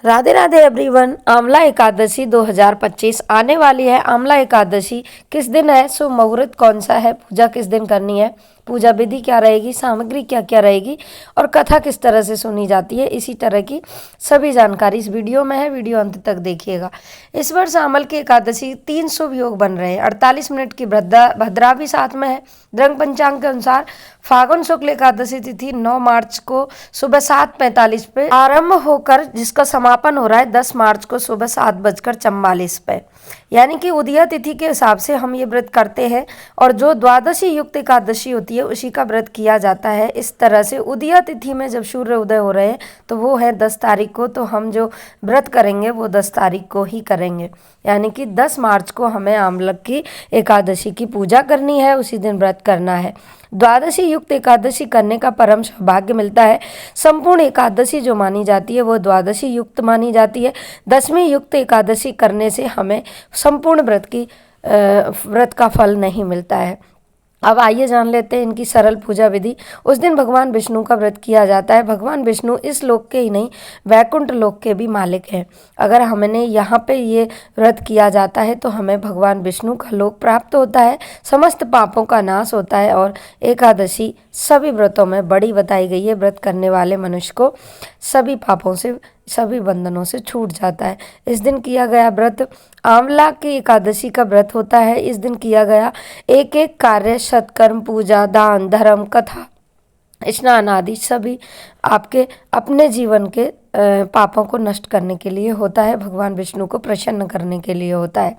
Radhe Radhe everyone. आंवला एकादशी 2025 आने वाली है। आंवला एकादशी किस दिन है, शुभ मुहूर्त कौन सा है, पूजा किस दिन करनी है, पूजा विधि क्या रहेगी, सामग्री क्या क्या रहेगी और कथा किस तरह से सुनी जाती है, इसी तरह की सभी जानकारी इस वीडियो में है। वीडियो अंत तक देखिएगा। इस वर्ष आंवल की एकादशी 3 शुभ योग बन रहे हैं। 48 मिनट की भद्रा भी साथ में है। रंग पंचांग के अनुसार फागुन शुक्ल एकादशी तिथि 9 मार्च को सुबह 7:45 पे आरंभ होकर जिसका समापन हो रहा है 10 मार्च को सुबह 7:44 पे। यानी कि उदया तिथि के हिसाब से हम ये व्रत करते हैं और जो द्वादशी युक्त एकादशी होती है उसी का व्रत किया जाता है। इस तरह से उदया तिथि में जब सूर्य उदय हो रहे हैं तो वो है 10 तारीख को, तो हम जो व्रत करेंगे वो 10 तारीख को ही करेंगे। यानी कि 10 मार्च को हमें आंवलक की एकादशी की पूजा करनी है, उसी दिन व्रत करना है। द्वादशी युक्त एकादशी करने का परम सौभाग्य मिलता है। संपूर्ण एकादशी जो मानी जाती है वो द्वादशी युक्त मानी जाती है। 10वीं युक्त एकादशी करने से हमें संपूर्ण व्रत का फल नहीं मिलता है। अब आइए जान लेते हैं इनकी सरल पूजा विधि। उस दिन भगवान विष्णु का व्रत किया जाता है। भगवान विष्णु इस लोक के ही नहीं वैकुंठ लोक के भी मालिक हैं। अगर हमने यहाँ पे ये व्रत किया जाता है तो हमें भगवान विष्णु का लोक प्राप्त होता है, समस्त पापों का नाश होता है और एकादशी सभी व्रतों में बड़ी बताई गई है। व्रत करने वाले मनुष्य को सभी पापों से, सभी बंधनों से छूट जाता है। इस दिन किया गया व्रत आंवला की एकादशी का व्रत होता है। इस दिन किया गया एक एक कार्य, सत्कर्म, पूजा, दान, धर्म, कथा, स्नान आदि सभी आपके अपने जीवन के पापों को नष्ट करने के लिए होता है, भगवान विष्णु को प्रसन्न करने के लिए होता है।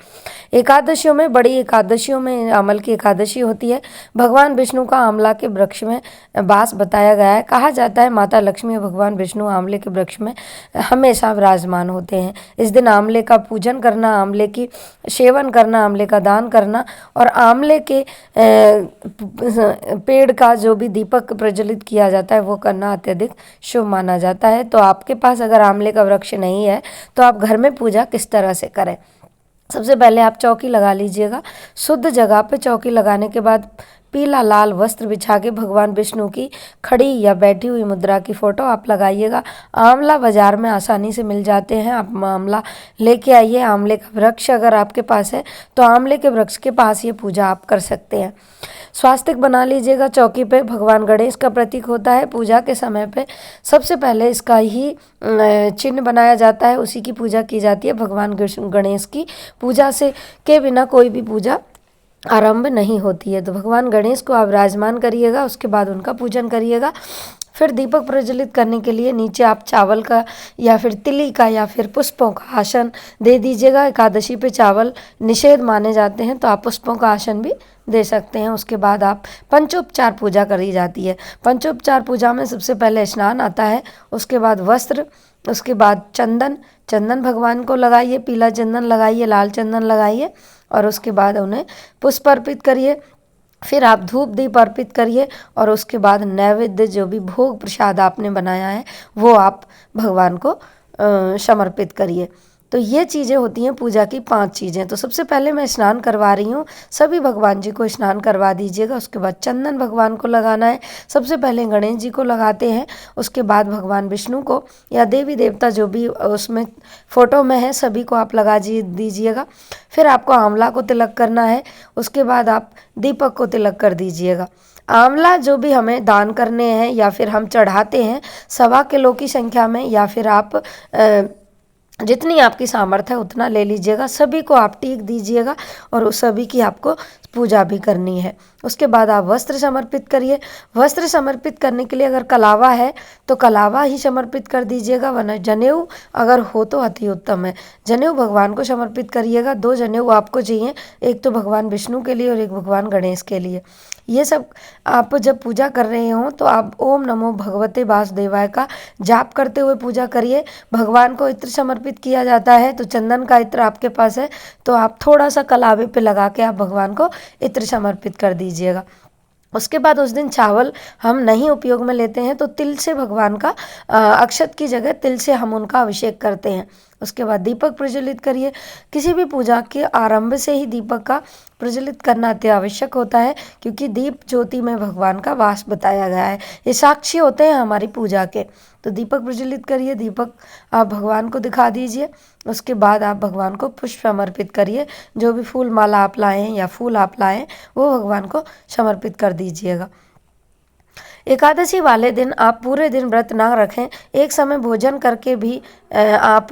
एकादशियों में, बड़ी एकादशियों में आंवल की एकादशी होती है। भगवान विष्णु का आंवला के वृक्ष में वास बताया गया है। कहा जाता है माता लक्ष्मी और भगवान विष्णु आंवले के वृक्ष में हमेशा विराजमान होते हैं। इस दिन आंवले का पूजन करना, आंवले की सेवन करना, आंवले का दान करना और आंवले के पेड़ का जो भी दीपक प्रज्वलित किया जाता है वो करना अत्यधिक शुभ माना जाता है। तो आपके पास अगर आंवले का वृक्ष नहीं है तो आप घर में पूजा किस तरह से करें। सबसे पहले आप चौकी लगा लीजिएगा। शुद्ध जगह पे चौकी लगाने के बाद पीला लाल वस्त्र बिछा के भगवान विष्णु की खड़ी या बैठी हुई मुद्रा की फोटो आप लगाइएगा। आंवला बाजार में आसानी से मिल जाते हैं, आप आंवला लेके आइए। आंवले का वृक्ष अगर आपके पास है तो आंवले के वृक्ष के पास ये पूजा आप कर सकते हैं। स्वास्तिक बना लीजिएगा चौकी पे। भगवान गणेश का प्रतीक होता है। पूजा के समय पे सबसे पहले इसका ही चिन्ह बनाया जाता है, उसी की पूजा की जाती है। भगवान गणेश की पूजा से के बिना कोई भी पूजा आरंभ नहीं होती है। तो भगवान गणेश को आप विराजमान करिएगा, उसके बाद उनका पूजन करिएगा। फिर दीपक प्रज्वलित करने के लिए नीचे आप चावल का या फिर तिली का या फिर पुष्पों का आसन दे दीजिएगा। एकादशी पे चावल निषेध माने जाते हैं तो आप पुष्पों का आसन भी दे सकते हैं। उसके बाद आप पंचोपचार पूजा करी जाती है। पंचोपचार पूजा में सबसे पहले स्नान आता है, उसके बाद वस्त्र, उसके बाद चंदन भगवान को लगाइए, पीला चंदन लगाइए, लाल चंदन लगाइए और उसके बाद उन्हें पुष्प अर्पित करिए। फिर आप धूप दीप अर्पित करिए और उसके बाद नैवेद्य जो भी भोग प्रसाद आपने बनाया है वो आप भगवान को समर्पित करिए। तो ये चीज़ें होती हैं पूजा की 5 चीज़ें। तो सबसे पहले मैं स्नान करवा रही हूँ, सभी भगवान जी को स्नान करवा दीजिएगा। उसके बाद चंदन भगवान को लगाना है। सबसे पहले गणेश जी को लगाते हैं, उसके बाद भगवान विष्णु को या देवी देवता जो भी उसमें फ़ोटो में है सभी को आप लगा दीजिएगा। फिर आपको आंवला को तिलक करना है, उसके बाद आप दीपक को तिलक कर दीजिएगा। आंवला जो भी हमें दान करने हैं या फिर हम चढ़ाते हैं 1.25 किलो की संख्या में, या फिर आप जितनी आपकी सामर्थ्य है उतना ले लीजिएगा। सभी को आप टीक दीजिएगा और उस सभी की आपको पूजा भी करनी है। उसके बाद आप वस्त्र समर्पित करिए। वस्त्र समर्पित करने के लिए अगर कलावा है तो कलावा ही समर्पित कर दीजिएगा, वरना जनेऊ अगर हो तो अति उत्तम है। जनेऊ भगवान को समर्पित करिएगा। 2 जनेऊ आपको चाहिए, एक तो भगवान विष्णु के लिए और एक भगवान गणेश के लिए। ये सब आप जब पूजा कर रहे हो तो आप ओम नमो भगवते वासुदेवाय का जाप करते हुए पूजा करिए। भगवान को इत्र समर्पित किया जाता है तो चंदन का इत्र आपके पास है तो आप थोड़ा सा कलावे पे लगा के आप भगवान को इत्र समर्पित कर दीजिएगा। उसके बाद उस दिन चावल हम नहीं उपयोग में लेते हैं तो तिल से भगवान का अक्षत की जगह तिल से हम उनका अभिषेक करते हैं। उसके बाद दीपक प्रज्वलित करिए। किसी भी पूजा के आरंभ से ही दीपक का प्रज्वलित करना अति आवश्यक होता है, क्योंकि दीप ज्योति में भगवान का वास बताया गया है। ये साक्षी होते हैं हमारी पूजा के। तो दीपक प्रज्वलित करिए, दीपक आप भगवान को दिखा दीजिए। उसके बाद आप भगवान को पुष्प समर्पित करिए। जो भी फूल माला आप लाएँ या फूल आप लाएँ वो भगवान को समर्पित कर दीजिएगा। एकादशी वाले दिन आप पूरे दिन व्रत ना रखें, एक समय भोजन करके भी आप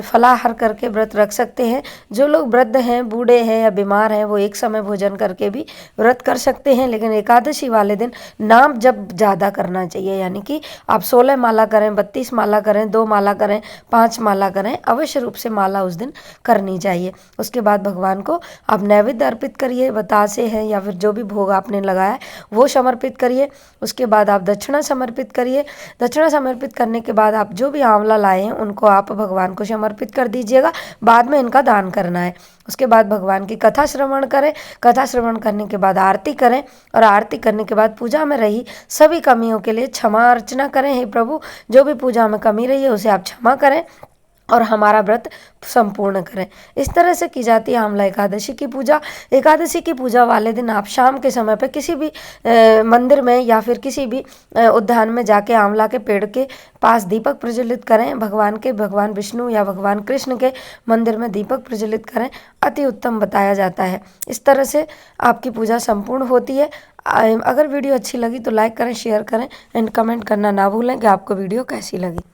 फलाहार करके व्रत रख सकते हैं। जो लोग वृद्ध हैं, बूढ़े हैं या बीमार हैं, वो एक समय भोजन करके भी व्रत कर सकते हैं। लेकिन एकादशी वाले दिन नाम जप ज़्यादा करना चाहिए, यानी कि आप 16 माला करें, 32 माला करें, 2 माला करें, 5 माला करें, अवश्य रूप से माला उस दिन करनी चाहिए। उसके बाद भगवान को आप नैवेद्य अर्पित करिए, बतासे हैं या फिर जो भी भोग आपने लगाया है वो समर्पित करिए। उसके बाद आप दक्षिणा समर्पित करिए। दक्षिणा समर्पित करने के बाद आप जो भी आंवला लाए हैं उनको आप भगवान को समर्पित कर दीजिएगा, बाद में इनका दान करना है। उसके बाद भगवान की कथा श्रवण करें। कथा श्रवण करने के बाद आरती करें, और आरती करने के बाद पूजा में रही सभी कमियों के लिए क्षमा अर्चना करें। हे प्रभु, जो भी पूजा में कमी रही है उसे आप क्षमा करें और हमारा व्रत संपूर्ण करें। इस तरह से की जाती है आंवला एकादशी की पूजा। एकादशी की पूजा वाले दिन आप शाम के समय पे किसी भी मंदिर में या फिर किसी भी उद्यान में जाके आंवला के पेड़ के पास दीपक प्रज्वलित करें। भगवान विष्णु या भगवान कृष्ण के मंदिर में दीपक प्रज्वलित करें, अति उत्तम बताया जाता है। इस तरह से आपकी पूजा संपूर्ण होती है। अगर वीडियो अच्छी लगी तो लाइक करें, शेयर करें एंड कमेंट करना ना भूलें कि आपको वीडियो कैसी लगी।